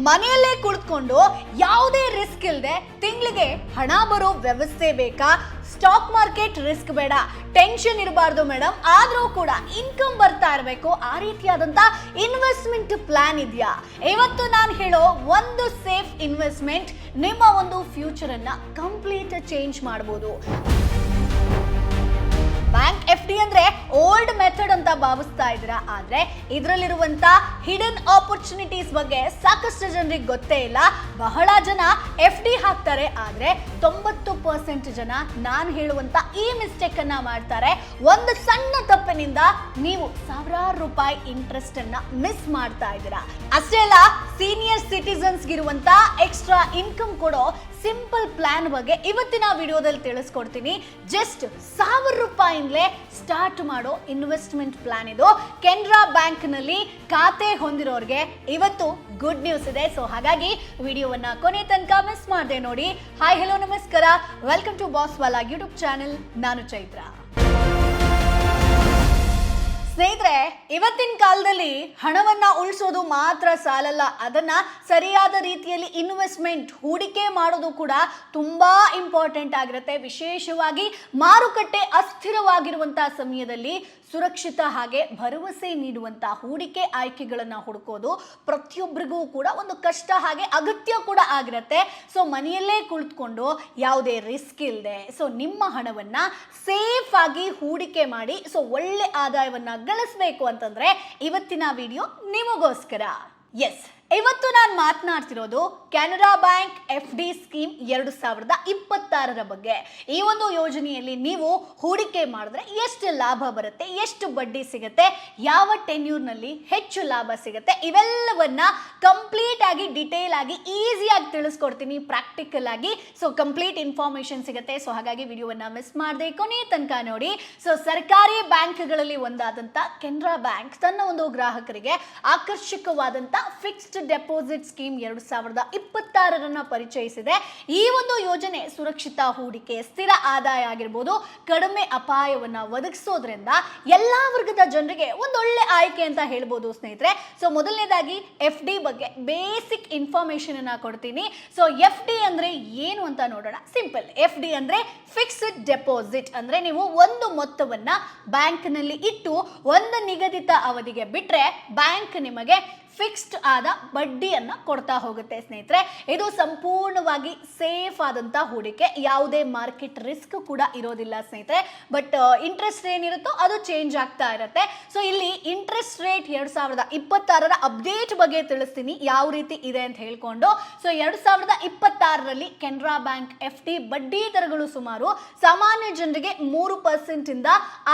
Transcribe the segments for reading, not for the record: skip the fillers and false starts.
ಮನೆಯಲ್ಲೇ ಕುಳಿತುಕೊಂಡು ಯಾವುದೇ ರಿಸ್ಕ್ ಇಲ್ಲದೆ ತಿಂಗಳಿಗೆ ಹಣ ಬರೋ ವ್ಯವಸ್ಥೆ ಬೇಕಾ? ಸ್ಟಾಕ್ ಮಾರ್ಕೆಟ್ ರಿಸ್ಕ್ ಬೇಡ, ಟೆನ್ಷನ್ ಇರಬಾರ್ದು ಮೇಡಮ್, ಆದ್ರೂ ಕೂಡ ಇನ್ಕಮ್ ಬರ್ತಾ ಇರಬೇಕು, ಆ ರೀತಿಯಾದಂತ ಇನ್ವೆಸ್ಟ್ಮೆಂಟ್ ಪ್ಲಾನ್ ಇದೆಯಾ? ಇವತ್ತು ನಾನು ಹೇಳೋ ಒಂದು ಸೇಫ್ ಇನ್ವೆಸ್ಟ್ಮೆಂಟ್ ನಿಮ್ಮ ಒಂದು ಫ್ಯೂಚರ್ ಅನ್ನ ಕಂಪ್ಲೀಟ್ ಚೇಂಜ್ ಮಾಡಬಹುದು. ಬ್ಯಾಂಕ್ FD ಅಂದ್ರೆ ಓಲ್ಡ್ ಮೆಥಡ್ ಅಂತ ಭಾವಿಸ್ತಾ ಇದ್ದೀರಾ, ಆದ್ರೆ ಇದರಲ್ಲಿರುವಂತ ಹಿಡನ್ ಆಪರ್ಚುನಿಟೀಸ್ ಬಗ್ಗೆ ಸಾಕಷ್ಟು ಜನರಿಗೆ ಗೊತ್ತೇ ಇಲ್ಲ. ಬಹಳ ಜನ FD ಹಾಕ್ತಾರೆ, ಆದ್ರೆ 90% ಜನ ನಾನು ಹೇಳುವಂತ ಈ ಮಿಸ್ಟೇಕ್ ಅನ್ನ ಮಾಡ್ತಾರೆ. ಒಂದು ಸಣ್ಣ ತಪ್ಪಿನಿಂದ ನೀವು ಸಾವಿರಾರು ರೂಪಾಯಿ ಇಂಟ್ರೆಸ್ಟ್ ಅನ್ನ ಮಿಸ್ ಮಾಡ್ತಾ ಇದ್ದೀರಾ. ಅಷ್ಟೇ ಅಲ್ಲ, ಸೀನಿಯರ್ ಸಿಟಿಸನ್ಸ್ ಗಿರುವಂತ ಎಕ್ಸ್ಟ್ರಾ ಇನ್ಕಮ್ ಕೊಡೋ ಸಿಂಪಲ್ ಪ್ಲಾನ್ ಬಗ್ಗೆ ಇವತ್ತಿನ ವಿಡಿಯೋದಲ್ಲಿ ತಿಳಿಸ್ಕೊಡ್ತೀನಿ. ಜಸ್ಟ್ 1000 ರೂಪಾಯಿಂದಲೇ ಸ್ಟಾರ್ಟ್ ಮಾಡೋ ಇನ್ವೆಸ್ಟ್ಮೆಂಟ್ ಪ್ಲಾನ್ ಇದು. ಕೆನರಾ ಬ್ಯಾಂಕ್ ನಲ್ಲಿ ಖಾತೆ ಹೊಂದಿರೋರಿಗೆ ಇವತ್ತು ಗುಡ್ ನ್ಯೂಸ್ ಇದೆ. ಸೊ ಹಾಗಾಗಿ ವಿಡಿಯೋವನ್ನ ಕೊನೆ ತನಕ ಮಿಸ್ ಮಾಡದೆ ನೋಡಿ. ಹಾಯ್, ಹೆಲೋ, ನಮಸ್ಕಾರ, welcome to Boss Wala YouTube channel. ನಾನು ಚೈತ್ರ. ಸ್ನೇಹಿತರೆ, ಇವತ್ತಿನ ಕಾಲದಲ್ಲಿ ಹಣವನ್ನ ಉಳಿಸೋದು ಮಾತ್ರ ಸಾಲಲ್ಲ, ಅದನ್ನ ಸರಿಯಾದ ರೀತಿಯಲ್ಲಿ ಇನ್ವೆಸ್ಟ್ಮೆಂಟ್ ಹೂಡಿಕೆ ಮಾಡೋದು ಕೂಡ ತುಂಬಾ ಇಂಪಾರ್ಟೆಂಟ್ ಆಗಿರುತ್ತೆ. ವಿಶೇಷವಾಗಿ ಮಾರುಕಟ್ಟೆ ಅಸ್ಥಿರವಾಗಿರುವಂತಹ ಸಮಯದಲ್ಲಿ ಸುರಕ್ಷಿತ ಹಾಗೆ ಭರವಸೆ ನೀಡುವಂತಹ ಹೂಡಿಕೆ ಆಯ್ಕೆಗಳನ್ನ ಹುಡುಕೋದು ಪ್ರತಿಯೊಬ್ಬರಿಗೂ ಕೂಡ ಒಂದು ಕಷ್ಟ ಹಾಗೆ ಅಗತ್ಯ ಕೂಡ ಆಗಿರುತ್ತೆ. ಸೊ ಮನೆಯಲ್ಲೇ ಕುಳಿತುಕೊಂಡು ಯಾವುದೇ ರಿಸ್ಕ್ ಇಲ್ಲದೆ ಸೊ ನಿಮ್ಮ ಹಣವನ್ನ ಸೇಫ್ ಆಗಿ ಹೂಡಿಕೆ ಮಾಡಿ ಸೊ ಒಳ್ಳೆ ಆದಾಯವನ್ನ ಗಳಿಸಬೇಕು ಅಂತಂದ್ರೆ ಇವತ್ತಿನ ವಿಡಿಯೋ ನಿಮಗೋಸ್ಕರ. ಎಸ್, ಇವತ್ತು ನಾನು ಮಾತನಾಡ್ತಿರೋದು ಕೆನರಾ ಬ್ಯಾಂಕ್ FD ಸ್ಕೀಮ್ 2026 ಬಗ್ಗೆ. ಈ ಒಂದು ಯೋಜನೆಯಲ್ಲಿ ನೀವು ಹೂಡಿಕೆ ಮಾಡಿದ್ರೆ ಎಷ್ಟು ಲಾಭ ಬರುತ್ತೆ, ಎಷ್ಟು ಬಡ್ಡಿ ಸಿಗುತ್ತೆ, ಯಾವ ಟೆನ್ಯೂರ್ನಲ್ಲಿ ಹೆಚ್ಚು ಲಾಭ ಸಿಗುತ್ತೆ, ಇವೆಲ್ಲವನ್ನ ಕಂಪ್ಲೀಟ್ ಆಗಿ ಡಿಟೇಲ್ ಆಗಿ ಈಸಿಯಾಗಿ ತಿಳಿಸ್ಕೊಡ್ತೀನಿ, ಪ್ರಾಕ್ಟಿಕಲ್ ಆಗಿ. ಸೊ ಕಂಪ್ಲೀಟ್ ಇನ್ಫಾರ್ಮೇಶನ್ ಸಿಗುತ್ತೆ. ಸೊ ಹಾಗಾಗಿ ವಿಡಿಯೋವನ್ನ ಮಿಸ್ ಮಾಡದೆ ಕೊನೆಯ ತನಕ ನೋಡಿ. ಸೊ ಸರ್ಕಾರಿ ಬ್ಯಾಂಕ್ಗಳಲ್ಲಿ ಒಂದಾದಂತ ಕೆನರಾ ಬ್ಯಾಂಕ್ ತನ್ನ ಒಂದು ಗ್ರಾಹಕರಿಗೆ ಆಕರ್ಷಕವಾದಂತ ಫಿಕ್ಸ್ಡ್ ಡೆಪಾಸಿಟ್ ಸ್ಕೀಮ್ 2026 ಪರಿಚಯಿಸಿದೆ. ಈ ಒಂದು ಯೋಜನೆ ಸುರಕ್ಷಿತ ಹೂಡಿಕೆ, ಸ್ಥಿರ ಆದಾಯ ಆಗಿರ್ಬೋದು, ಕಡಿಮೆ ಅಪಾಯವನ್ನ ಒದಗಿಸೋದ್ರಿಂದ ಎಲ್ಲಾ ವರ್ಗದ ಜನರಿಗೆ ಒಂದೊಳ್ಳೆ ಆಯ್ಕೆ ಅಂತ ಹೇಳ್ಬೋದು ಸ್ನೇಹಿತರೆ. ಸೊ ಮೊದಲನೇದಾಗಿ FD ಬಗ್ಗೆ ಬೇಸಿಕ್ ಇನ್ಫಾರ್ಮೇಶನ್ ಅನ್ನ ಕೊಡ್ತೀನಿ. ಸೊ FD ಅಂದ್ರೆ ಏನು ಅಂತ ನೋಡೋಣ. ಸಿಂಪಲ್, FD ಅಂದ್ರೆ ಫಿಕ್ಸ್ಡ್ ಡೆಪಾಸಿಟ್ ಅಂದ್ರೆ ನೀವು ಒಂದು ಮೊತ್ತವನ್ನ ಬ್ಯಾಂಕ್ ನಲ್ಲಿ ಇಟ್ಟು ಒಂದು ನಿಗದಿತ ಅವಧಿಗೆ ಬಿಟ್ರೆ ಬ್ಯಾಂಕ್ ನಿಮಗೆ ಫಿಕ್ಸ್ಡ್ ಆದ ಬಡ್ಡಿಯನ್ನ ಕೊಡ್ತಾ ಹೋಗುತ್ತೆ ಸ್ನೇಹಿತರೆ. ಇದು ಸಂಪೂರ್ಣವಾಗಿ ಸೇಫ್ ಆದಂತ ಹೂಡಿಕೆ, ಯಾವುದೇ ಮಾರ್ಕೆಟ್ ರಿಸ್ಕ್ ಕೂಡ ಇರೋದಿಲ್ಲ ಸ್ನೇಹಿತರೆ. ಬಟ್ ಇಂಟ್ರೆಸ್ಟ್ ಏನಿರುತ್ತೋ ಅದು ಚೇಂಜ್ ಆಗ್ತಾ ಇರುತ್ತೆ. ಸೊ ಇಲ್ಲಿ ಇಂಟ್ರೆಸ್ಟ್ ರೇಟ್ 2026 ಅಪ್ಡೇಟ್ ಬಗ್ಗೆ ತಿಳಿಸ್ತೀನಿ ಯಾವ ರೀತಿ ಇದೆ ಅಂತ ಹೇಳ್ಕೊಂಡು. ಸೊ 2026 ಕೆನರಾ ಬ್ಯಾಂಕ್ FD ಬಡ್ಡಿ ದರಗಳು ಸುಮಾರು ಸಾಮಾನ್ಯ ಜನರಿಗೆ 3% ಇಂದ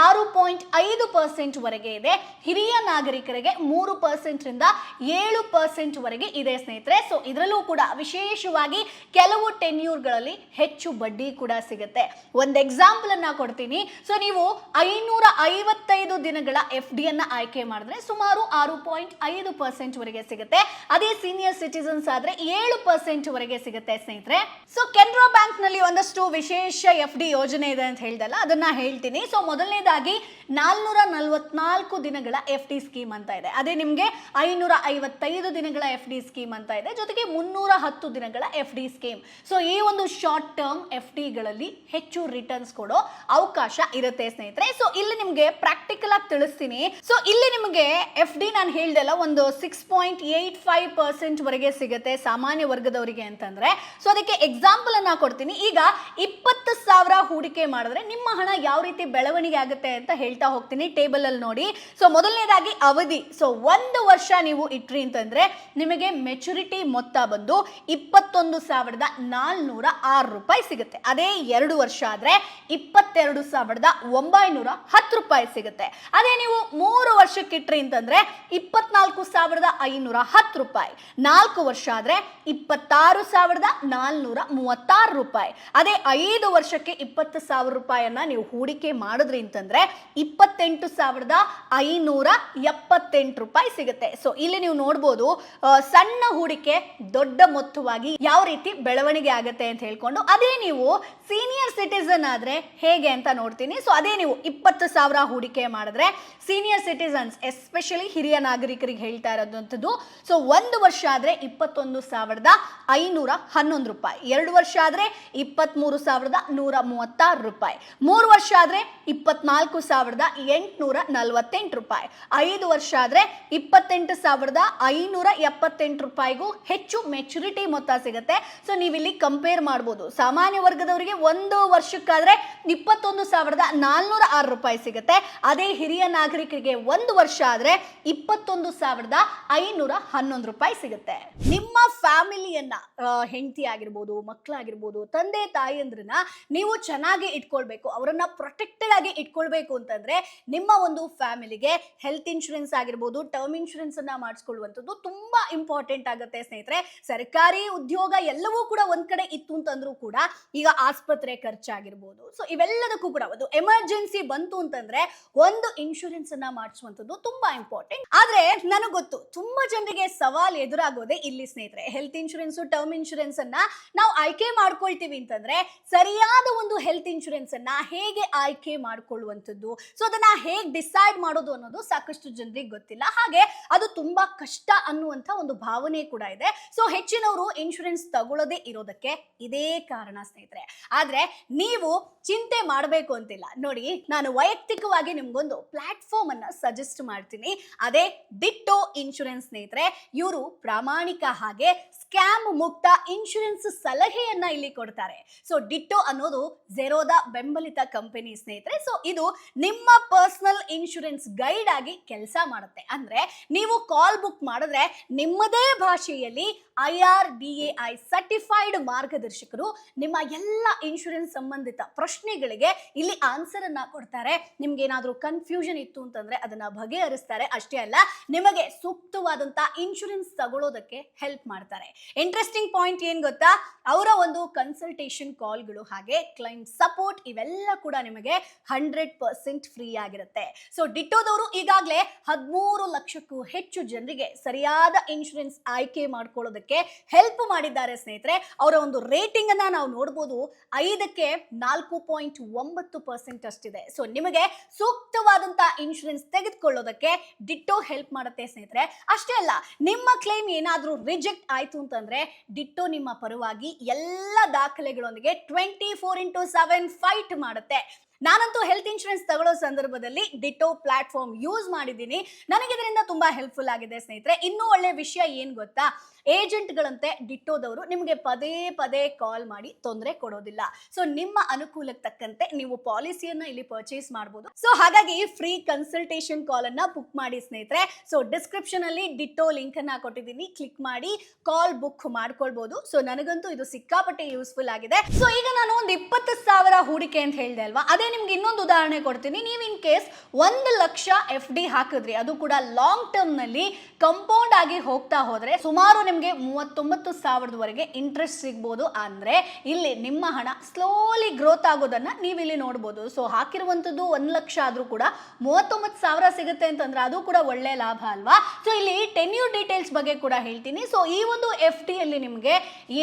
6.5% ವರೆಗೆ ಇದೆ. ಹಿರಿಯ ನಾಗರಿಕರಿಗೆ 3% ರಿಂದ 7% ವರೆಗೆ ಇದೆ ಸ್ನೇಹಿತರೆ. ಸೊ ಇದರಲ್ಲೂ ಕೂಡ ವಿಶೇಷವಾಗಿ ಕೆಲವು ಟೆನ್ಯೂರ್ಗಳಲ್ಲಿ ಹೆಚ್ಚು ಬಡ್ಡಿ ಕೂಡ ಸಿಗುತ್ತೆ. ಒಂದು ಎಕ್ಸಾಂಪಲ್ ಅನ್ನ ಕೊಡ್ತೀನಿ. ಸೊ ನೀವು 555 ದಿನಗಳ FD ಅನ್ನ ಆಯ್ಕೆ ಮಾಡಿದ್ರೆ ಸುಮಾರು 6.5% ವರೆಗೆ ಸಿಗುತ್ತೆ. ಅದೇ ಸೀನಿಯರ್ ಸಿಟಿಸನ್ಸ್ ಆದ್ರೆ 7% ವರೆಗೆ ಸಿಗುತ್ತೆ ಸ್ನೇಹಿತರೆ. ಸೊ ಕೆನರಾ ಬ್ಯಾಂಕ್ ನಲ್ಲಿ ಒಂದಷ್ಟು ವಿಶೇಷ FD ಯೋಜನೆ ಇದೆ ಅಂತ ಹೇಳ್ದಲ್ಲ, ಅದನ್ನ ಹೇಳ್ತೀನಿ. ಸೊ ಮೊದಲನೇದಾಗಿ 444 ದಿನಗಳ FD ಸ್ಕೀಮ್ ಅಂತ ಇದೆ. ಅದೇ ನಿಮ್ಗೆ 555 ದಿನಗಳ FD ಸ್ಕೀಮ್ ಅಂತ ಇದೆ. ಜೊತೆಗೆ 310 ದಿನಗಳ FD ಸ್ಕೀಮ್. ಸೊ ಈ ಒಂದು ಶಾರ್ಟ್ ಟರ್ಮ್ FD ಗಳಲ್ಲಿ ಹೆಚ್ಚು ರಿಟರ್ನ್ಸ್ ಕೊಡೋ ಅವಕಾಶ ಇರುತ್ತೆ ಸ್ನೇಹಿತರೆ. ಸೊ ಇಲ್ಲಿ ನಿಮ್ಗೆ ಪ್ರಾಕ್ಟಿಕಲ್ ಆಗಿ ತಿಳಿಸ್ತೀನಿ. ಸೊ ಇಲ್ಲಿ ನಿಮಗೆ FD ನಾನು ಹೇಳ್ದಲ್ಲ ಒಂದು 6.85% ವರೆಗೆ ಸಿಗುತ್ತೆ ಸಾಮಾನ್ಯ ವರ್ಗದವರಿಗೆ ಅಂತಂದ್ರೆ. ಸೊ ಅದಕ್ಕೆ ಎಕ್ಸಾಂಪಲ್ ಅನ್ನ ಕೊಡ್ತೀನಿ. ಈಗ 20,000 ಹೂಡಿಕೆ ಮಾಡಿದ್ರೆ ನಿಮ್ಮ ಹಣ ಯಾವ ರೀತಿ ಬೆಳವಣಿಗೆ ಆಗುತ್ತೆ ಅಂತ ಹೇಳ್ತಾ ಹೋಗ್ತೀನಿ. ಟೇಬಲ್ ಅಲ್ಲಿ ನೋಡಿ. ಸೊ ಮೊದಲನೇದಾಗಿ ಅವಧಿ. ಸೊ 1 ವರ್ಷ ನೀವು ಇಟ್ರಿ ಅಂತಂದ್ರೆ ನಿಮಗೆ ಮೆಚುರಿಟಿ ಮೊತ್ತ ಬಂದು 21,406 ರೂಪಾಯಿ ಸಿಗುತ್ತೆ. ಅದೇ 2 ವರ್ಷ ಆದ್ರೆ 22,910 ರೂಪಾಯಿ ಸಿಗುತ್ತೆ. ಅದೇ ನೀವು 3 ವರ್ಷಕ್ಕೆ ಇಟ್ರಿ ಅಂತಂದ್ರೆ 24,510 ರೂಪಾಯಿ. 4 ವರ್ಷ ಆದ್ರೆ 26,436 ರೂಪಾಯಿ. ಅದೇ 5 ವರ್ಷಕ್ಕೆ 20,000 ರೂಪಾಯಿಯನ್ನ ನೀವು ಹೂಡಿಕೆ ಮಾಡಿದ್ರಿ ಅಂತಂದ್ರೆ 28,578 ರೂಪಾಯಿ ಸಿಗುತ್ತೆ. ಸೊ ಇಲ್ಲಿ ಇಲ್ಲಿ ನೀವು ನೋಡ್ಬೋದು ಸಣ್ಣ ಹೂಡಿಕೆ ದೊಡ್ಡ ಮೊತ್ತವಾಗಿ ಯಾವ ರೀತಿ ಬೆಳವಣಿಗೆ ಆಗುತ್ತೆ ಅಂತ ಹೇಳ್ಕೊಂಡು. ಅದೇ ನೀವು ಸೀನಿಯರ್ ಸಿಟಿಸನ್ ಆದ್ರೆ ಹೇಗೆ ಅಂತ ನೋಡ್ತೀನಿ. ಸೊ ಅದೇ ನೀವು 20,000 ಹೂಡಿಕೆ ಮಾಡಿದ್ರೆ ಸೀನಿಯರ್ ಸಿಟಿಸನ್ಸ್ ಎಸ್ಪೆಷಲಿ ಹಿರಿಯ ನಾಗರಿಕರಿಗೆ ಹೇಳ್ತಾ ಇರೋದಂಥದ್ದು. ಸೊ 1 ವರ್ಷ ಆದ್ರೆ 21,511 ರೂಪಾಯಿ, 2 ವರ್ಷ ಆದ್ರೆ 23,136 ರೂಪಾಯಿ, 3 ವರ್ಷ ಆದ್ರೆ 24,848 ರೂಪಾಯಿ, 5 ವರ್ಷ ಆದ್ರೆ 28,578 ರೂಪಾಯಿಗೂ ಹೆಚ್ಚು ಮೆಚುರಿಟಿ ಮೊತ್ತ ಸಿಗುತ್ತೆ. ಸೊ ನೀವಿಲ್ಲಿ ಕಂಪೇರ್ ಮಾಡ್ಬೋದು. ಸಾಮಾನ್ಯ ವರ್ಗದವರಿಗೆ 1 ವರ್ಷಕ್ಕಾದ್ರೆ 21,406 ರೂಪಾಯಿ ಸಿಗುತ್ತೆ. ಅದೇ ಹಿರಿಯ ನಾಗರಿಕರಿಗೆ 1 ವರ್ಷ ಆದ್ರೆ 21,511 ರೂಪಾಯಿ ಸಿಗುತ್ತೆ. ನಿಮ್ಮ ಫ್ಯಾಮಿಲಿಯನ್ನ, ಹೆಂಡತಿ ಆಗಿರ್ಬೋದು, ಮಕ್ಕಳಾಗಿರ್ಬೋದು, ತಂದೆ ತಾಯಿಯಂದ್ರನ್ನ ನೀವು ಚೆನ್ನಾಗಿ ಇಟ್ಕೊಳ್ಬೇಕು, ಅವರನ್ನ ಪ್ರೊಟೆಕ್ಟೆಡ್ ಆಗಿ ಇಟ್ಕೊಳ್ಬೇಕು ಅಂತಂದ್ರೆ ನಿಮ್ಮ ಒಂದು ಫ್ಯಾಮಿಲಿಗೆ ಹೆಲ್ತ್ ಇನ್ಶೂರೆನ್ಸ್ ಆಗಿರ್ಬೋದು, ಟರ್ಮ್ ಇನ್ಶೂರೆನ್ಸ್ ಅನ್ನ ಮಾಡಿಸ್ಕೊಳ್ಳುವಂಥದ್ದು ತುಂಬಾ ಇಂಪಾರ್ಟೆಂಟ್ ಆಗುತ್ತೆ ಸ್ನೇಹಿತರೆ. ಸರ್ಕಾರಿ ಉದ್ಯೋಗ ಎಲ್ಲವೂ ಕೂಡ ಒಂದ್ ಕಡೆ ಇತ್ತು ಅಂತಂದ್ರೂ ಕೂಡ ಈಗ ಆಸ್ಪತ್ರೆ ಖರ್ಚಾಗಿರ್ಬೋದು, ಸೊ ಇವೆಲ್ಲದಕ್ಕೂ ಕೂಡ ಒಂದು ಎಮರ್ಜೆನ್ಸಿ ಬಂತು ಅಂತಂದ್ರೆ ಒಂದು ಇನ್ಶೂರೆನ್ಸ್ ಅನ್ನ ಮಾಡಿಸುವಂಥದ್ದು ತುಂಬಾ ಇಂಪಾರ್ಟೆಂಟ್. ಆದ್ರೆ ನನಗೆ ಗೊತ್ತು ತುಂಬಾ ಜನರಿಗೆ ಸವಾಲ್ ಎದುರಾಗೋದೇ ಇಲ್ಲಿ ಸ್ನೇಹಿತರೆ. ಹೆಲ್ತ್ ಇನ್ಶೂರೆನ್ಸ್, ಟರ್ಮ್ ಇನ್ಶೂರೆನ್ಸ್ ಅನ್ನ ನಾವು ಆಯ್ಕೆ ಮಾಡ್ಕೊಳ್ತೀವಿ ಅಂತಂದ್ರೆ ಸರಿಯಾದ ಒಂದು ಹೆಲ್ತ್ ಇನ್ಶೂರೆನ್ಸ್ ಅನ್ನ ಹೇಗೆ ಆಯ್ಕೆ ಮಾಡ್ಕೊಳ್ಳುವಂಥದ್ದು, ಸೊ ಅದನ್ನ ಹೇಗೆ ಡಿಸೈಡ್ ಮಾಡೋದು ಅನ್ನೋದು ಸಾಕಷ್ಟು ಜನರಿಗೆ ಗೊತ್ತಿಲ್ಲ. ಹಾಗೆ ಅದು ತುಂಬಾ ಕಷ್ಟ ಅನ್ನುವಂಥ ಒಂದು ಭಾವನೆ ಕೂಡ ಇದೆ. ಸೊ ಹೆಚ್ಚಿನವರು ಇನ್ಶೂರೆನ್ಸ್ ತಗೊಳ್ಳೋದೇ ಇರೋದಕ್ಕೆ ಇದೇ ಕಾರಣ ಸ್ನೇಹಿತರೆ. ಆದ್ರೆ ನೀವು ಚಿಂತೆ ಮಾಡಬೇಕು ಅಂತಿಲ್ಲ. ನೋಡಿ, ನಾನು ವೈಯಕ್ತಿಕವಾಗಿ ನಿಮ್ಗೊಂದು ಪ್ಲಾಟ್ಫಾರ್ಮ್ ಅನ್ನ ಸಜೆಸ್ಟ್ ಮಾಡ್ತೀನಿ. ಅದೇ ಡಿಟ್ಟೋ ಇನ್ಶೂರೆನ್ಸ್ ಸ್ನೇಹಿತರೆ. ಇವರು ಪ್ರಾಮಾಣಿಕ ಹಾಗೆ ಸ್ಕ್ಯಾಮ್ ಮುಕ್ತ ಇನ್ಶೂರೆನ್ಸ್ ಸಲಹೆಯನ್ನ ಇಲ್ಲಿ ಕೊಡ್ತಾರೆ. ಸೊ ಡಿಟ್ಟೋ ಅನ್ನೋದು ಝೆರೋದ ಬೆಂಬಲಿತ ಕಂಪನಿ ಸ್ನೇಹಿತರೆ. ಸೊ ಇದು ನಿಮ್ಮ ಪರ್ಸನಲ್ ಇನ್ಶೂರೆನ್ಸ್ ಗೈಡ್ ಆಗಿ ಕೆಲಸ ಮಾಡುತ್ತೆ. ಅಂದ್ರೆ ನೀವು ಕಾಲ್ ಬುಕ್ ಮಾಡಿದ್ರೆ ನಿಮ್ಮದೇ ಭಾಷೆಯಲ್ಲಿ IRDAI ಸರ್ಟಿಫೈಡ್ ಮಾರ್ಗದರ್ಶಕರು ನಿಮ್ಮ ಎಲ್ಲ ಇನ್ಶೂರೆನ್ಸ್ ಸಂಬಂಧಿತ ಪ್ರಶ್ನೆಗಳಿಗೆ ಇಲ್ಲಿ ಆನ್ಸರ್ ಅನ್ನ ಕೊಡ್ತಾರೆ. ನಿಮ್ಗೆ ಏನಾದ್ರೂ ಕನ್ಫ್ಯೂಷನ್ ಇತ್ತು ಅಂತಂದ್ರೆ ಅದನ್ನ ಬಗೆಹರಿಸ್ತಾರೆ. ಅಷ್ಟೇ ಅಲ್ಲ, ನಿಮಗೆ ಸೂಕ್ತವಾದಂತ ಇನ್ಶೂರೆನ್ಸ್ ತಗೊಳ್ಳೋದಕ್ಕೆ ಹೆಲ್ಪ್ ಮಾಡ್ತಾರೆ. ಇಂಟ್ರೆಸ್ಟಿಂಗ್ ಪಾಯಿಂಟ್ ಏನ್ ಗೊತ್ತಾ, ಅವರ ಒಂದು ಕನ್ಸಲ್ಟೇಷನ್ ಕಾಲ್ಗಳು ಹಾಗೆ ಕ್ಲೈಮ್ ಸಪೋರ್ಟ್ ಇವೆಲ್ಲ ಕೂಡ ನಿಮಗೆ 100% ಫ್ರೀ ಆಗಿರುತ್ತೆ. ಸೊ ಡಿಟ್ಟೋದವರು ಈಗಾಗಲೇ 13 ಲಕ್ಷಕ್ಕೂ ಹೆಚ್ಚು ಜನರಿಗೆ ಸರಿಯಾದ ಇನ್ಶೂರೆನ್ಸ್ ಆಯ್ಕೆ ಮಾಡ್ಕೊಳ್ಳೋದಕ್ಕೆ ಹೆಲ್ಪ್ ಮಾಡಿದ್ದಾರೆ ಸ್ನೇಹಿತರೆ. ಅವರ ಒಂದು ರೇಟಿಂಗ್ ಅನ್ನ ನಾವು ನೋಡಬಹುದು, 5ಕ್ಕೆ 4.9% ಅಷ್ಟಿದೆ. ಸೊ ನಿಮಗೆ ಸೂಕ್ತವಾದಂತ ಇನ್ಶೂರೆನ್ಸ್ ತೆಗೆದುಕೊಳ್ಳೋದಕ್ಕೆ ಡಿಟ್ಟೋ ಹೆಲ್ಪ್ ಮಾಡುತ್ತೆ ಸ್ನೇಹಿತರೆ. ಅಷ್ಟೇ ಅಲ್ಲ, ನಿಮ್ಮ ಕ್ಲೈಮ್ ಏನಾದ್ರೂ ರಿಜೆಕ್ಟ್ ಆಯ್ತು ಅಂತಂದ್ರೆ ಡಿಟ್ಟೋ ನಿಮ್ಮ ಪರವಾಗಿ ಎಲ್ಲ ದಾಖಲೆಗಳೊಂದಿಗೆ 24/7 ಫೈಟ್ ಮಾಡುತ್ತೆ. ನಾನಂತೂ ಹೆಲ್ತ್ ಇನ್ಶೂರೆನ್ಸ್ ತಗೊಳ್ಳೋ ಸಂದರ್ಭದಲ್ಲಿ ಡಿಟ್ಟೋ ಪ್ಲಾಟ್ಫಾರ್ಮ್ ಯೂಸ್ ಮಾಡಿದ್ದೀನಿ. ನನಗೆ ಇದರಿಂದ ತುಂಬಾ ಹೆಲ್ಪ್ಫುಲ್ ಆಗಿದೆ ಸ್ನೇಹಿತರೆ. ಇನ್ನೂ ಒಳ್ಳೆ ವಿಷಯ ಏನ್ ಗೊತ್ತಾ, ಏಜೆಂಟ್ಗಳಂತೆ ಡಿಟ್ಟೋದವರು ನಿಮಗೆ ಪದೇ ಪದೇ ಕಾಲ್ ಮಾಡಿ ತೊಂದರೆ ಕೊಡೋದಿಲ್ಲ. ಸೊ ನಿಮ್ಮ ಅನುಕೂಲಕ್ಕೆ ತಕ್ಕಂತೆ ನೀವು ಪಾಲಿಸಿಯನ್ನ ಇಲ್ಲಿ ಪರ್ಚೇಸ್ ಮಾಡಬಹುದು. ಸೊ ಹಾಗಾಗಿ ಫ್ರೀ ಕನ್ಸಲ್ಟೇಷನ್ ಕಾಲ್ ಅನ್ನ ಬುಕ್ ಮಾಡಿ ಸ್ನೇಹಿತರೆ. ಸೊ ಡಿಸ್ಕ್ರಿಪ್ಷನ್ ಅಲ್ಲಿ ಡಿಟ್ಟೋ ಲಿಂಕ್ ಅನ್ನ ಕೊಟ್ಟಿದ್ದೀನಿ, ಕ್ಲಿಕ್ ಮಾಡಿ ಕಾಲ್ ಬುಕ್ ಮಾಡ್ಕೊಳ್ಬಹುದು. ಸೊ ನನಗಂತೂ ಇದು ಸಿಕ್ಕಾಪಟ್ಟೆ ಯೂಸ್ಫುಲ್ ಆಗಿದೆ. ಸೊ ಈಗ ನಾನು ಒಂದು 20,000 ಹೂಡಿಕೆ ಅಂತ ಹೇಳಿದೆ ಅಲ್ವಾ, ಅದೇ ನಿಮ್ಗೆ ಇನ್ನೊಂದು ಉದಾಹರಣೆ ಕೊಡ್ತೀನಿ. ನೀವು ಇನ್ ಕೇಸ್ 1 ಲಕ್ಷ FD ಹಾಕಿದ್ರಿ, ಅದು ಕೂಡ ಲಾಂಗ್ ಟರ್ಮ್ ನಲ್ಲಿ ಕಂಪೌಂಡ್ ಆಗಿ ಹೋಗ್ತಾ ಹೋದ್ರೆ ಸುಮಾರು ನಿಮಗೆ 39,000ವರೆಗೆ ಇಂಟ್ರೆಸ್ಟ್ ಸಿಗ್ಬೋದು. ಅಂದ್ರೆ ಇಲ್ಲಿ ನಿಮ್ಮ ಹಣ ಸ್ಲೋಲಿ ಗ್ರೋತ್ ಆಗೋದನ್ನ ನೀವು ಇಲ್ಲಿ ನೋಡಬಹುದು. ಸೊ ಹಾಕಿರುವಂತದ್ದು 1 ಲಕ್ಷ ಆದ್ರೂ ಕೂಡ 39,000 ಸಿಗುತ್ತೆ ಅಂತಂದ್ರೆ ಅದು ಕೂಡ ಒಳ್ಳೆ ಲಾಭ ಅಲ್ವಾ. ಸೊ ಇಲ್ಲಿ ಟೆನ್ಯೂರ್ ಡೀಟೇಲ್ಸ್ ಬಗ್ಗೆ ಕೂಡ ಹೇಳ್ತೀನಿ. ಸೊ ಈ ಒಂದು FD ಅಲ್ಲಿ ನಿಮಗೆ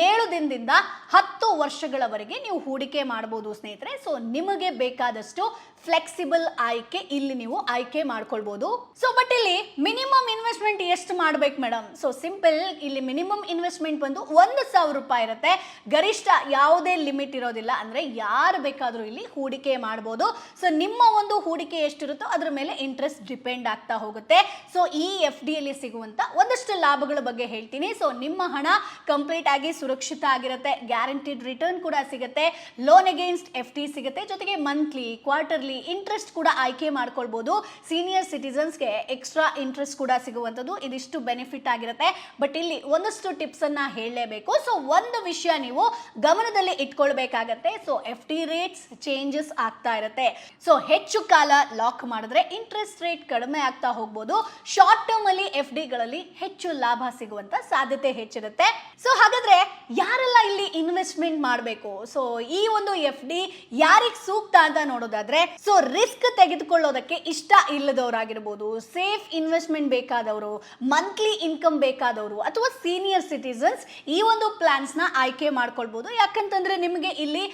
7 ದಿನದಿಂದ 10 ವರ್ಷಗಳವರೆಗೆ ನೀವು ಹೂಡಿಕೆ ಮಾಡಬಹುದು ಸ್ನೇಹಿತರೆ. ಸೊ ನಿಮಗೆ ಬೇಕಾದಷ್ಟು ಫ್ಲೆಕ್ಸಿಬಲ್ ಆಯ್ಕೆ ಇಲ್ಲಿ ನೀವು ಆಯ್ಕೆ ಮಾಡ್ಕೊಳ್ಬಹುದು. ಸೊ ಬಟ್ ಇಲ್ಲಿ ಮಿನಿಮಮ್ ಇನ್ವೆಸ್ಟ್ಮೆಂಟ್ ಎಷ್ಟು ಮಾಡ್ಬೇಕು ಮೇಡಮ್? ಸೊ ಸಿಂಪಲ್, ಇಲ್ಲಿ ಮಿನಿಮಮ್ ಇನ್ವೆಸ್ಟ್ಮೆಂಟ್ ಬಂದು 1,000 ರೂಪಾಯಿ ಇರುತ್ತೆ. ಗರಿಷ್ಠ ಯಾವುದೇ ಲಿಮಿಟ್ ಇರೋದಿಲ್ಲ. ಅಂದ್ರೆ ಯಾರು ಬೇಕಾದ್ರೂ ಇಲ್ಲಿ ಹೂಡಿಕೆ ಮಾಡಬಹುದು. ಸೊ ನಿಮ್ಮ ಒಂದು ಹೂಡಿಕೆ ಎಷ್ಟಿರುತ್ತೋ ಅದ್ರ ಮೇಲೆ ಇಂಟ್ರೆಸ್ಟ್ ಡಿಪೆಂಡ್ ಆಗ್ತಾ ಹೋಗುತ್ತೆ. ಸೊ ಈ FD ಅಲ್ಲಿ ಸಿಗುವಂತ ಒಂದಷ್ಟು ಲಾಭಗಳ ಬಗ್ಗೆ ಹೇಳ್ತೀನಿ. ಸೊ ನಿಮ್ಮ ಹಣ ಕಂಪ್ಲೀಟ್ ಆಗಿ ಸುರಕ್ಷಿತ ಆಗಿರುತ್ತೆ, ಗ್ಯಾರಂಟಿಡ್ ರಿಟರ್ನ್ ಕೂಡ ಸಿಗುತ್ತೆ, ಲೋನ್ ಅಗೇನ್ಸ್ಟ್ FD ಸಿಗುತ್ತೆ, ಜೊತೆಗೆ ಮಂತ್ಲಿ, ಕ್ವಾರ್ಟರ್ಲಿ ಇಂಟ್ರೆಸ್ಟ್ ಕೂಡ ಆಯ್ಕೆ ಮಾಡ್ಕೊಳ್ಬಹುದು. ಸೀನಿಯರ್ ಸಿಟಿಸನ್ಸ್ಗೆ ಎಕ್ಸ್ಟ್ರಾ ಇಂಟ್ರೆಸ್ಟ್ ಕೂಡ ಸಿಗುವಂಥದ್ದು ಇದಿಷ್ಟು ಬೆನಿಫಿಟ್ ಆಗಿರುತ್ತೆ. ಬಟ್ ಇಲ್ಲಿ ಒಂದಷ್ಟು ಟಿಪ್ಸ್ ಅನ್ನ ಹೇಳಲೇಬೇಕು. ಸೊ ಒಂದು ವಿಷಯ ನೀವು ಗಮನದಲ್ಲಿ ಇಟ್ಕೊಳ್ಬೇಕಾಗತ್ತೆ. ಸೊ FD ರೇಟ್ಸ್ ಚೇಂಜಸ್ ಆಗ್ತಾ ಇರುತ್ತೆ. ಸೊ ಹೆಚ್ಚು ಕಾಲ ಲಾಕ್ ಮಾಡಿದ್ರೆ ಇಂಟ್ರೆಸ್ಟ್ ರೇಟ್ ಕಡಿಮೆ ಆಗ್ತಾ ಹೋಗ್ಬೋದು. ಶಾರ್ಟ್ ಟರ್ಮ್ ಅಲ್ಲಿ FD ಗಳಲ್ಲಿ ಹೆಚ್ಚು ಲಾಭ ಸಿಗುವಂತ ಸಾಧ್ಯತೆ ಹೆಚ್ಚಿರುತ್ತೆ. ಸೊ ಹಾಗಾದ್ರೆ ಯಾರೆಲ್ಲ ಇಲ್ಲಿ ಇನ್ವೆಸ್ಟ್ಮೆಂಟ್ ಮಾಡಬೇಕು? ಸೊ ಈ ಒಂದು FD ಯಾರಿಗೆ ಸೂಕ್ತ ಅಂತ ನೋಡೋದಾದ್ರೆ, ಸೊ ರಿಸ್ಕ್ ತೆಗೆದುಕೊಳ್ಳೋ ಮಾಡೋದಕ್ಕೆ ಇಷ್ಟ ಇಲ್ಲದವರಾಗಿರ್ಬೋದು, ಸೇಫ್ ಇನ್ವೆಸ್ಟ್ಮೆಂಟ್ ಬೇಕಾದವರು, ಮಂತ್ಲಿ ಇನ್ಕಮ್ ಬೇಕಾದವರು ಅಥವಾ ಸೀನಿಯರ್ ಸಿಟಿಸನ್ಸ್ ಈ ಒಂದು ಪ್ಲಾನ್ಸ್ನ ಆಯ್ಕೆ ಮಾಡ್ಕೊಳ್ಬೋದು. ಯಾಕಂತಂದ್ರೆ ನಿಮಗೆ ಇಲ್ಲಿ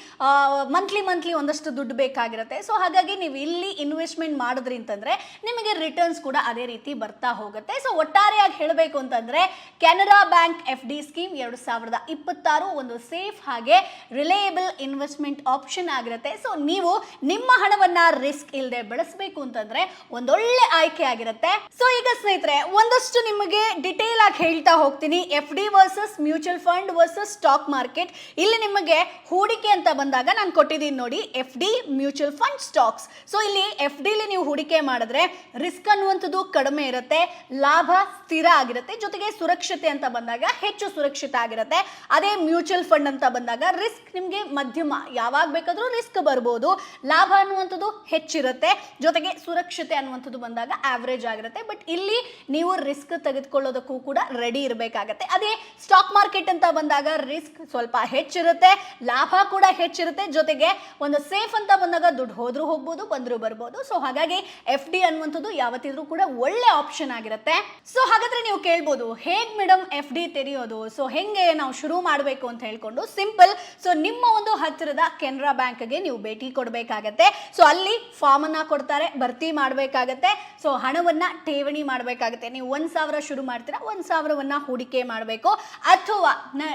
ಮಂತ್ಲಿ ಒಂದಷ್ಟು ದುಡ್ಡು ಬೇಕಾಗಿರುತ್ತೆ. ಸೊ ಹಾಗಾಗಿ ನೀವು ಇಲ್ಲಿ ಇನ್ವೆಸ್ಟ್ಮೆಂಟ್ ಮಾಡಿದ್ರಿ ಅಂತಂದ್ರೆ ನಿಮಗೆ ರಿಟರ್ನ್ಸ್ ಕೂಡ ಅದೇ ರೀತಿ ಬರ್ತಾ ಹೋಗುತ್ತೆ. ಸೊ ಒಟ್ಟಾರೆಯಾಗಿ ಹೇಳಬೇಕು ಅಂತಂದ್ರೆ ಕೆನರಾ ಬ್ಯಾಂಕ್ FD ಸ್ಕೀಮ್ 2026 ಒಂದು ಸೇಫ್ ಹಾಗೆ ರಿಲಯಬಲ್ ಇನ್ವೆಸ್ಟ್ಮೆಂಟ್ ಆಪ್ಷನ್ ಆಗಿರುತ್ತೆ. ಸೊ ನೀವು ನಿಮ್ಮ ಹಣವನ್ನ ರಿಸ್ಕ್ ಇಲ್ಲದೆ ಬೆಳೆಸಬೇಕು ಅಂತಂದ್ರೆ ಒಂದೊಳ್ಳೆ ಆಯ್ಕೆ ಆಗಿರುತ್ತೆ. ಸೊ ಈಗ ಸ್ನೇಹಿತರೆ ಒಂದಷ್ಟು ನಿಮಗೆ ಡಿಟೇಲ್ ಆಗಿ ಹೇಳ್ತಾ ಹೋಗ್ತೀನಿ. FD versus mutual fund versus stock market. ಇಲ್ಲಿ ನಿಮಗೆ ಹೂಡಿಕೆ ಅಂತ ಬಂದಾಗ ನಾನು ಕೊಟ್ಟಿದ್ದೀನಿ ನೋಡಿ, FD, mutual fund, stocks. So ಇಲ್ಲಿ FD ನೀವು ಹೂಡಿಕೆ ಮಾಡಿದ್ರೆ ರಿಸ್ಕ್ ಅನ್ನುವಂಥದ್ದು ಕಡಿಮೆ ಇರುತ್ತೆ, ಲಾಭ ಸ್ಥಿರ ಆಗಿರುತ್ತೆ, ಜೊತೆಗೆ ಸುರಕ್ಷತೆ ಅಂತ ಬಂದಾಗ ಹೆಚ್ಚು ಸುರಕ್ಷಿತ ಆಗಿರುತ್ತೆ. ಅದೇ ಮ್ಯೂಚುವಲ್ ಫಂಡ್ ಅಂತ ಬಂದಾಗ ರಿಸ್ಕ್ ನಿಮಗೆ ಮಧ್ಯಮ, ಯಾವಾಗ ಬೇಕಾದರೂ ರಿಸ್ಕ್ ಬರ್ಬೋದು, ಲಾಭ ಅನ್ನುವಂಥದ್ದು ಹೆಚ್ಚಿರುತ್ತೆ, ಜೊತೆಗೆ ಸುರಕ್ಷತೆ ಅನ್ನುವಂಥದ್ದು ಬಂದಾಗ ಆವರೇಜ್ ಆಗಿರುತ್ತೆ. ಬಟ್ ಇಲ್ಲಿ ನೀವು ರಿಸ್ಕ್ ತೆಗೆದುಕೊಳ್ಳೋದಕ್ಕೂ ಕೂಡ ರೆಡಿ ಇರಬೇಕಾಗತ್ತೆ. ಅದೇ ಸ್ಟಾಕ್ ಮಾರ್ಕೆಟ್ ಅಂತ ಬಂದಾಗ ರಿಸ್ಕ್ ಸ್ವಲ್ಪ ಹೆಚ್ಚಿರುತ್ತೆ, ಲಾಭ ಕೂಡ ಹೆಚ್ಚಿರುತ್ತೆ, ಜೊತೆಗೆ ಒಂದು ಸೇಫ್ ಅಂತ ಬಂದಾಗ ದುಡ್ಡು ಹೋದ್ರೂ ಹೋಗ್ಬೋದು, ಬಂದರೂ ಬರ್ಬೋದು. ಸೊ ಹಾಗಾಗಿ FD ಅನ್ನುವಂಥದ್ದು ಯಾವತ್ತಿದ್ರೂ ಕೂಡ ಒಳ್ಳೆ ಆಪ್ಷನ್ ಆಗಿರುತ್ತೆ. ಸೊ ಹಾಗಾದ್ರೆ ನೀವು ಕೇಳ್ಬೋದು, ಹೇಗ್ ಮೇಡಮ್ FD ತೆರೆಯೋದು, ಸೊ ಹೆಂಗೆ ನಾವು ಶುರು ಮಾಡಬೇಕು ಅಂತ ಹೇಳ್ಕೊಂಡು. ಸಿಂಪಲ್. ಸೊ ನಿಮ್ಮ ಒಂದು ಹತ್ತಿರದ ಕೆನರಾ ಬ್ಯಾಂಕ್ಗೆ ನೀವು ಭೇಟಿ ಕೊಡಬೇಕಾಗತ್ತೆ. ಸೊ ಅಲ್ಲಿ ಫಾರ್ಮ್ ಅನ್ನ ಕೊಡ್ತಾರೆ, ಭರ್ತಿ ಮಾಡಬೇಕಾಗತ್ತೆ. ಸೊ ಹಣವನ್ನ ಠೇವಣಿ ಮಾಡಬೇಕಾಗತ್ತೆ. ನೀವು 1,000 ಶುರು ಮಾಡ್ತೀರಾ, 1,000ವನ್ನ ಹೂಡಿಕೆ ಮಾಡಬೇಕು. ಅಥವಾ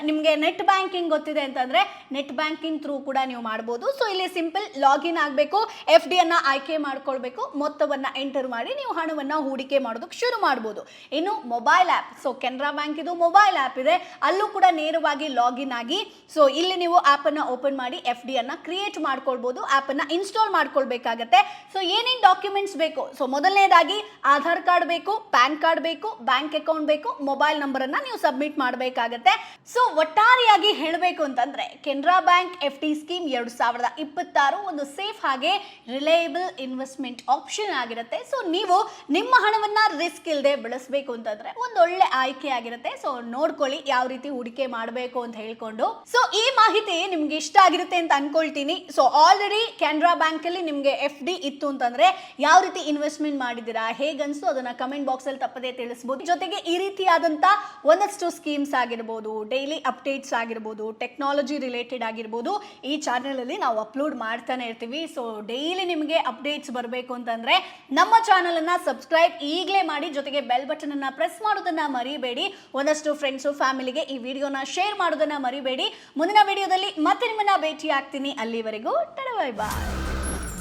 ನಿಮಗೆ ನೆಟ್ ಬ್ಯಾಂಕಿಂಗ್ ಗೊತ್ತಿದೆ ಅಂತಂದ್ರೆ ನೆಟ್ ಬ್ಯಾಂಕಿಂಗ್ ಥ್ರೂ ಕೂಡ ನೀವು ಮಾಡ್ಬೋದು. ಸೊ ಇಲ್ಲಿ ಸಿಂಪಲ್ ಲಾಗಿನ್ ಆಗಬೇಕು, FD ಅನ್ನ ಆಯ್ಕೆ ಮಾಡ್ಕೊಳ್ಬೇಕು, ಮೊತ್ತವನ್ನ ಎಂಟರ್ ಮಾಡಿ ನೀವು ಹಣವನ್ನ ಹೂಡಿಕೆ ಮಾಡೋದಕ್ಕೆ ಶುರು ಮಾಡ್ಬೋದು. ಇನ್ನು mobile app, so Canara bank ಇದು ಮೊಬೈಲ್ ಆ್ಯಪ್ ಇದೆ, ಅಲ್ಲೂ ಕೂಡ ನೇರವಾಗಿ ಲಾಗಿನ್ ಆಗಿ ಸೊ ಇಲ್ಲಿ ನೀವು ಆ್ಯಪ್ ಅನ್ನ ಓಪನ್ ಮಾಡಿ FD ಅನ್ನ ಕ್ರಿಯೇಟ್ ಮಾಡ್ಕೊಳ್ಬೋದು, ಆ್ಯಪ್ ಅನ್ನ ಇನ್ಸ್ಟಾಲ್ ಮಾಡ್ಕೊಳ್ಬೇಕಾಗತ್ತೆ. ಸೊ ಏನೇನು ಡಾಕ್ಯುಮೆಂಟ್ಸ್ ಬೇಕು, ಸೊ ಮೊದಲನೇದಾಗಿ ಆಧಾರ್ ಕಾರ್ಡ್ ಬೇಕು, ಪ್ಯಾನ್ ಕಾರ್ಡ್ ಬೇಕು, ಬ್ಯಾಂಕ್ ಅಕೌಂಟ್ ಬೇಕು, ಮೊಬೈಲ್ ನಂಬರ್ ಅನ್ನ ನೀವು ಸಬ್ಮಿಟ್ ಮಾಡಬೇಕಾಗತ್ತೆ. ಸೊ ಒಟ್ಟಾರೆಯಾಗಿ ಹೇಳಬೇಕು ಅಂತಂದ್ರೆ ಕೆನರಾ ಬ್ಯಾಂಕ್ FD ಸ್ಕೀಮ್ 2026 ಒಂದು ಸೇಫ್ ಹಾಗೆ ರಿಲಯಬಲ್ ಇನ್ವೆಸ್ಟ್ಮೆಂಟ್ ಆಪ್ಷನ್ ಆಗಿರುತ್ತೆ. ಸೊ ನೀವು ನಿಮ್ಮ ಹಣವನ್ನ ರಿಸ್ಕ್ ಇಲ್ಲದೆ ಬೆಳೆಸಬೇಕು ಅಂತಂದ್ರೆ ಒಂದೊಳ್ಳೆ ಆಯ್ಕೆ ಆಗಿರುತ್ತೆ. ಸೊ ನೋಡ್ಕೊಳ್ಳಿ ಯಾವ ರೀತಿ ಹೂಡಿಕೆ ಮಾಡಬೇಕು ಅಂತ ಹೇಳ್ಕೊಂಡು. ಸೊ ಈ ಮಾಹಿತಿ ನಿಮ್ಗೆ ಇಷ್ಟ ಆಗಿರುತ್ತೆ ಅಂತ ಅನ್ಕೊಳ್ತೀನಿ. ಸೊ ಆಲ್ರೆಡಿ ಕೆನರಾ ಬ್ಯಾಂಕ್ ಅಲ್ಲಿ ನಿಮ್ಗೆ FD ಇತ್ತು ಅಂತಂದ್ರೆ ಯಾವ ರೀತಿ ಇನ್ವೆಸ್ಟ್ಮೆಂಟ್ ಮಾಡಿದ್ದೀರಾ, ಹೇಗನ್ಸು ಅದನ್ನ ಕಮೆಂಟ್ ಬಾಕ್ಸ್ ಅಲ್ಲಿ ತಪ್ಪದೇ ತಿಳಿಸಬಹುದು. ಜೊತೆಗೆ ಈ ರೀತಿಯಾದಂತ ಒಂದಷ್ಟು ಸ್ಕೀಮ್ಸ್ ಆಗಿರ್ಬೋದು, ಡೈಲಿ ಅಪ್ಡೇಟ್ಸ್ ಆಗಿರ್ಬೋದು, ಟೆಕ್ನಾಲಜಿ ರಿಲೇಟೆಡ್ ಆಗಿರ್ಬೋದು, ಈ ಚಾನೆಲ್ ಅಲ್ಲಿ ನಾವು ಅಪ್ಲೋಡ್ ಮಾಡ್ತಾನೆ ಇರ್ತೀವಿ. ಸೊ ಡೈಲಿ ನಿಮಗೆ ಅಪ್ಡೇಟ್ಸ್ ಬರಬೇಕು ಅಂತಂದ್ರೆ ನಮ್ಮ ಚಾನೆಲ್ ಅನ್ನ ಸಬ್ಸ್ಕ್ರೈಬ್ ಈಗಲೇ ಮಾಡಿ, ಜೊತೆಗೆ ಬೆಲ್ ಬಟನ್ ಅನ್ನ ಪ್ರೆಸ್ ಮಾಡೋದನ್ನ ಮರಿಬೇಡಿ. ಒಂದಷ್ಟು ಫ್ರೆಂಡ್ಸು ಫ್ಯಾಮಿಲಿಗೆ ಈ ವಿಡಿಯೋನ ಶೇರ್ ಮಾಡೋದನ್ನ ಮರಿಬೇಡಿ. ಮುಂದಿನ ವಿಡಿಯೋದಲ್ಲಿ ಮತ್ತೆ ನಿಮ್ಮನ್ನ ಭೇಟಿ ಆಗ್ತೀನಿ. ಅಲ್ಲಿವರೆಗೂ ಬೈ ಬಾಯ್.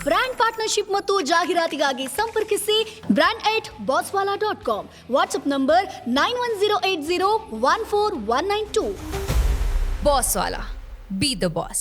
ಬ್ರ್ಯಾಂಡ್ ಪಾರ್ಟ್ನರ್ಶಿಪ್ ಮತ್ತು ಜಾಹೀರಾತಿಗಾಗಿ ಸಂಪರ್ಕಿಸಿ brand@bosswala.com. WhatsApp number 9108014192. Bosswala. Be the boss.